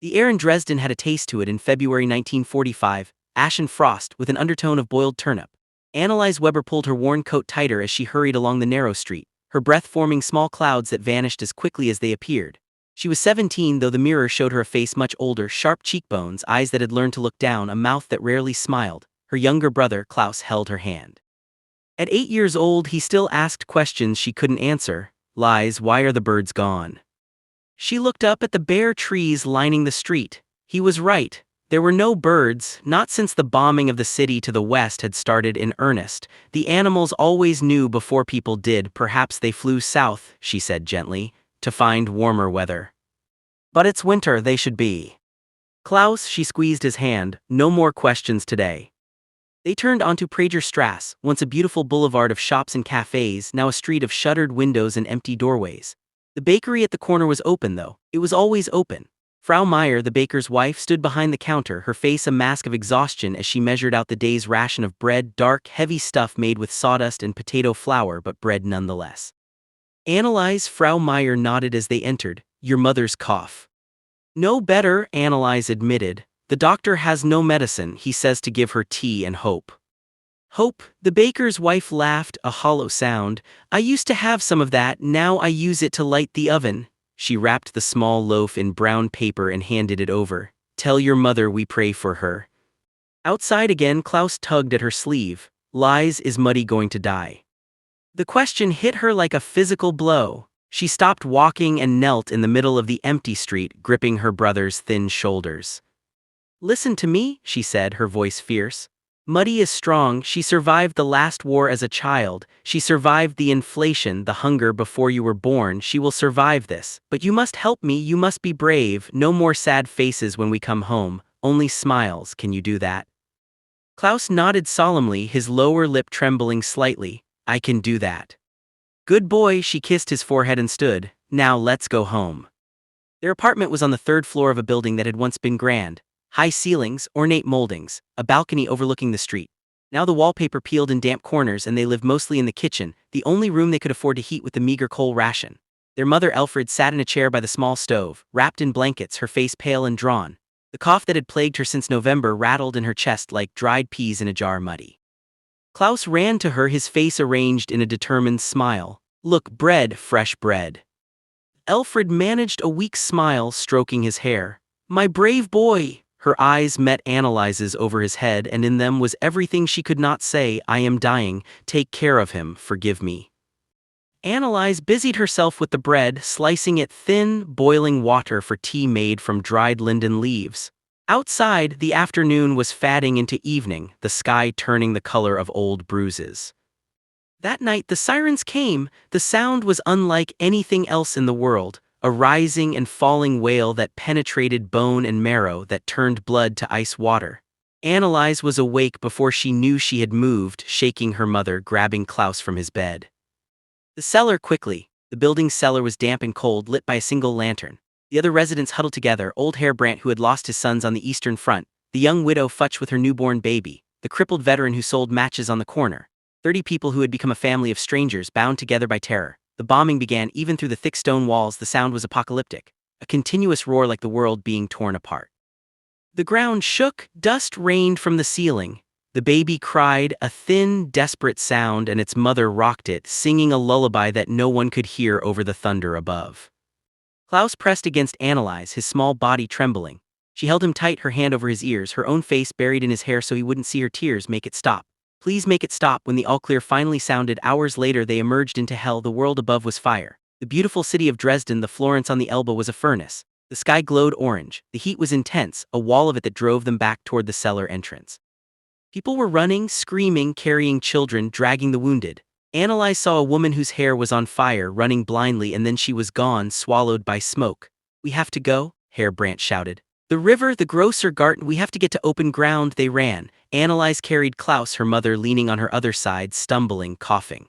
The air in Dresden had a taste to it in February 1945, ashen frost with an undertone of boiled turnip. Annalise Weber pulled her worn coat tighter as she hurried along the narrow street, her breath forming small clouds that vanished as quickly as they appeared. She was 17, though the mirror showed her a face much older, sharp cheekbones, eyes that had learned to look down, a mouth that rarely smiled. Her younger brother, Klaus, held her hand. At 8 years old, he still asked questions she couldn't answer. Lies, why are the birds gone? She looked up at the bare trees lining the street. He was right. There were no birds, not since the bombing of the city to the west had started in earnest. The animals always knew before people did. Perhaps they flew south, she said gently, to find warmer weather. But it's winter, they should be. Klaus, she squeezed his hand, no more questions today. They turned onto Pragerstrasse, once a beautiful boulevard of shops and cafes, now a street of shuttered windows and empty doorways. The bakery at the corner was open, though. It was always open. Frau Meyer, the baker's wife, stood behind the counter, her face a mask of exhaustion as she measured out the day's ration of bread, dark, heavy stuff made with sawdust and potato flour, but bread nonetheless. Annalise, Frau Meyer nodded as they entered. Your mother's cough. No better, Annalise admitted. The doctor has no medicine, he says to give her tea and hope. Hope, the baker's wife laughed, a hollow sound. I used to have some of that, now I use it to light the oven. She wrapped the small loaf in brown paper and handed it over. Tell your mother we pray for her. Outside again, Klaus tugged at her sleeve. Lies, is Muddy going to die? The question hit her like a physical blow. She stopped walking and knelt in the middle of the empty street, gripping her brother's thin shoulders. Listen to me, she said, her voice fierce. Muddy is strong, she survived the last war as a child, she survived the inflation, the hunger before you were born, she will survive this. But you must help me, you must be brave, no more sad faces when we come home, only smiles, can you do that? Klaus nodded solemnly, his lower lip trembling slightly. I can do that. Good boy, she kissed his forehead and stood. Now let's go home. Their apartment was on the third floor of a building that had once been grand. High ceilings, ornate moldings, a balcony overlooking the street. Now the wallpaper peeled in damp corners and they lived mostly in the kitchen, the only room they could afford to heat with the meager coal ration. Their mother Elfrid sat in a chair by the small stove, wrapped in blankets, her face pale and drawn. The cough that had plagued her since November rattled in her chest like dried peas in a jar muddy. Klaus ran to her, his face arranged in a determined smile. Look, bread, fresh bread. Elfrid managed a weak smile, stroking his hair. My brave boy. Her eyes met Annalise's over his head, and in them was everything she could not say. I am dying, take care of him, forgive me. Annalise busied herself with the bread, slicing it thin, boiling water for tea made from dried linden leaves. Outside, the afternoon was fading into evening, the sky turning the color of old bruises. That night the sirens came, the sound was unlike anything else in the world. A rising and falling wail that penetrated bone and marrow, that turned blood to ice water. Annalise was awake before she knew she had moved, shaking her mother, grabbing Klaus from his bed. The cellar quickly. The building's cellar was damp and cold, lit by a single lantern. The other residents huddled together, old Herr Brandt who had lost his sons on the Eastern Front, the young widow Futch with her newborn baby, the crippled veteran who sold matches on the corner. 30 people who had become a family of strangers bound together by terror. The bombing began even through the thick stone walls. The sound was apocalyptic, a continuous roar like the world being torn apart. The ground shook, dust rained from the ceiling. The baby cried, a thin, desperate sound, and its mother rocked it, singing a lullaby that no one could hear over the thunder above. Klaus pressed against Annalise, his small body trembling. She held him tight, her hand over his ears, her own face buried in his hair so he wouldn't see her tears. Make it stop. Please make it stop. When the all-clear finally sounded, hours later they emerged into hell. The world above was fire. The beautiful city of Dresden, the Florence on the Elbe, was a furnace. The sky glowed orange. The heat was intense, a wall of it that drove them back toward the cellar entrance. People were running, screaming, carrying children, dragging the wounded. Annalise saw a woman whose hair was on fire, running blindly, and then she was gone, swallowed by smoke. We have to go, Herr Brandt shouted. The river, the Grosser Garten, we have to get to open ground. They ran. Annalise carried Klaus, her mother leaning on her other side, stumbling, coughing.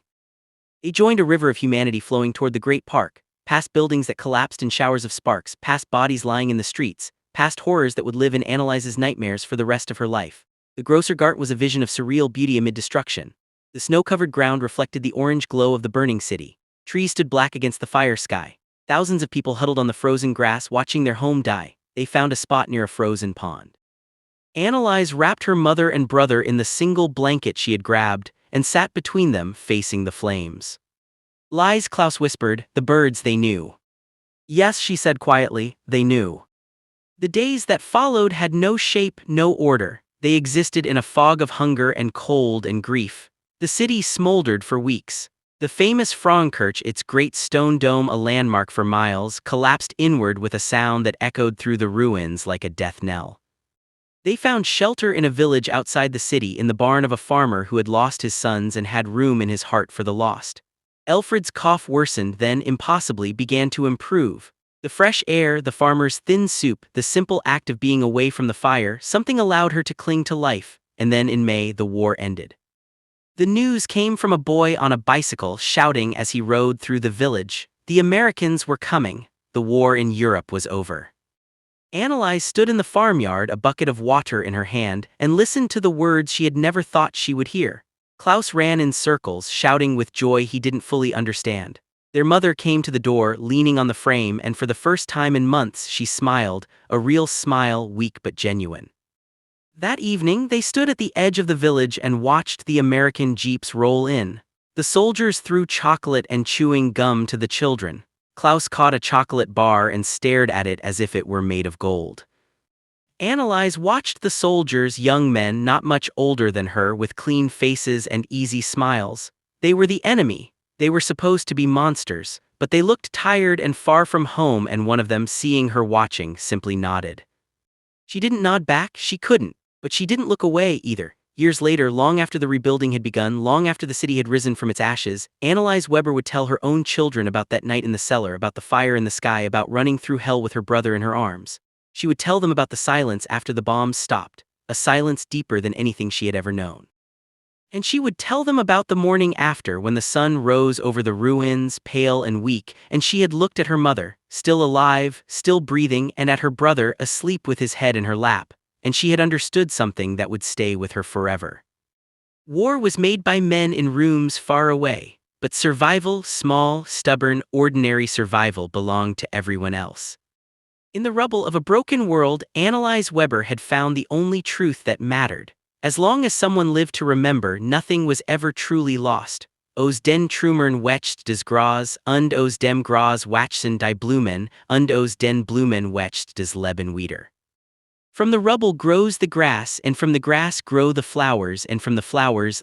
They joined a river of humanity flowing toward the great park, past buildings that collapsed in showers of sparks, past bodies lying in the streets, past horrors that would live in Annalise's nightmares for the rest of her life. The Grosser Garten was a vision of surreal beauty amid destruction. The snow-covered ground reflected the orange glow of the burning city. Trees stood black against the fire sky. Thousands of people huddled on the frozen grass, watching their home die. They found a spot near a frozen pond. Annalise wrapped her mother and brother in the single blanket she had grabbed and sat between them facing the flames. Lies, Klaus whispered, the birds, they knew. Yes, she said quietly, they knew. The days that followed had no shape, no order. They existed in a fog of hunger and cold and grief. The city smoldered for weeks. The famous Frauenkirche, its great stone dome a landmark for miles, collapsed inward with a sound that echoed through the ruins like a death knell. They found shelter in a village outside the city in the barn of a farmer who had lost his sons and had room in his heart for the lost. Elfred's cough worsened, then, impossibly, began to improve. The fresh air, the farmer's thin soup, the simple act of being away from the fire, something allowed her to cling to life. And then in May, the war ended. The news came from a boy on a bicycle shouting as he rode through the village. The Americans were coming. The war in Europe was over. Annalise stood in the farmyard, a bucket of water in her hand, and listened to the words she had never thought she would hear. Klaus ran in circles, shouting with joy he didn't fully understand. Their mother came to the door, leaning on the frame, and for the first time in months she smiled, a real smile, weak but genuine. That evening, they stood at the edge of the village and watched the American jeeps roll in. The soldiers threw chocolate and chewing gum to the children. Klaus caught a chocolate bar and stared at it as if it were made of gold. Annalise watched the soldiers, young men not much older than her, with clean faces and easy smiles. They were the enemy. They were supposed to be monsters, but they looked tired and far from home, and one of them, seeing her watching, simply nodded. She didn't nod back, she couldn't, but she didn't look away either. Years later, long after the rebuilding had begun, long after the city had risen from its ashes, Annalise Weber would tell her own children about that night in the cellar, about the fire in the sky, about running through hell with her brother in her arms. She would tell them about the silence after the bombs stopped, a silence deeper than anything she had ever known. And she would tell them about the morning after, when the sun rose over the ruins, pale and weak, and she had looked at her mother, still alive, still breathing, and at her brother, asleep with his head in her lap, and she had understood something that would stay with her forever. War was made by men in rooms far away, but survival, small, stubborn, ordinary survival, belonged to everyone else. In the rubble of a broken world, Annalise Weber had found the only truth that mattered. As long as someone lived to remember, nothing was ever truly lost. Os den Trümmern wetcht des Gras, und os dem Gras wachsen die Blumen, und os den Blumen wetcht des Leben wieder. From the rubble grows the grass, and from the grass grow the flowers, and from the flowers